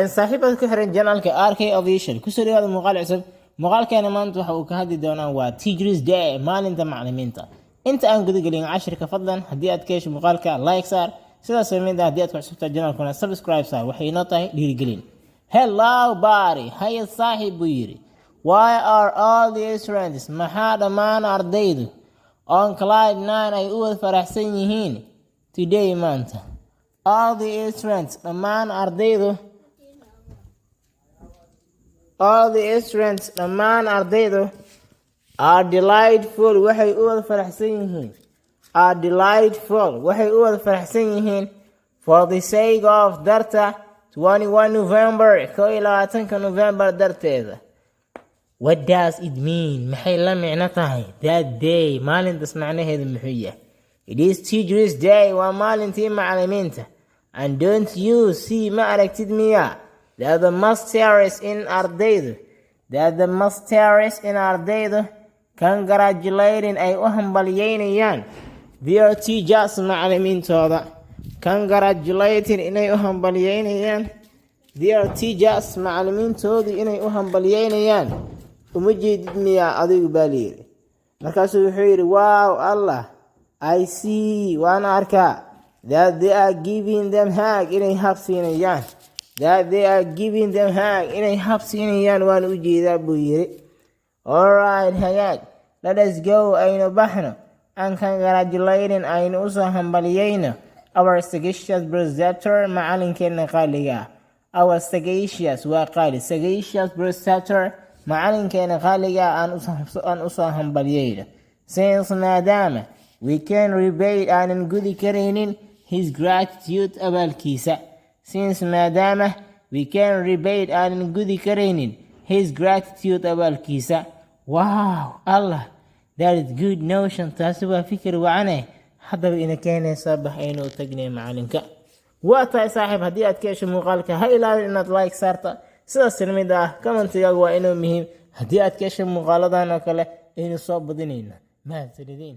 صاحبة كحرين جنالك آركي أوفيشل كسر هذا المقال عصب مقال كان ما أنت وكهدي دونا وتيجريس داي ما أنت معلمينتا أنت أنقذ قلين 10 كفضلا هديت كيش مقالك لايك صار سلا سمين ده هديت كعصبت الجنال كنا سبسكرايب صار وحيناته ليري قلين hello body هيا صاحب بيري why are all these friends ما هذا ما نرديده on Clyde 9 أي أول فرح سنيهين today ما أنت all these friends ما نرديده all the instruments dhammaan ardaydu are delightful waxay u wada faraxsan yihiin are delightful waxay u wada faraxsan yihiin for the sake of darta 21 November 22 November darteeda what does it mean maxay la micno tahay that day maalintaas macnaheedu muxuu yahay it is teachers day waa maalintii macallimiinta and don't you see ma aragtid miyaa that the masters in ardaydu congratulating ay u hambalyeynayaan their teachers macallimiintooda congratulating inay u hambalyeynayaan their teachers macallimiintooda inay u hambalyeynayaan uma jeedid miyaa adigu baa layidhi markaasuu wuxuu yidhi wow allah I see waan arkaa that they are giving them hug inay hab siinayaan that they are giving them hug inay hab siinayaan waan u jeedaa buu yiri alright hagaag let us go aynu baxno and congratulating aynu usoo hambaliyeyno our sagacious preceptor macalinkeena qaaliga our sagacious waa qaali sagacious preceptor macalinkeena qaaliga aan usoo hambaliyeyno since maadaama we can rebate aanan gudi karaynin his gratitude abaalkiisa since maadaama we can rebate aanan gudi karaynin his gratitude abaalkiisa wow allah that is good notion taasi waa fikir wacane haddaba ina keenaysaa bax aynu tagnay macalinka waa tahay saaxiib haddii aad ka hesho muuqaalka ha ilaawin inaad like saarta sidaas tirmid ah commentigaaga waa inuu muhiim haddii aad ka hesho muuqaaladan oo kale aynu soo badinayna mahadsanidin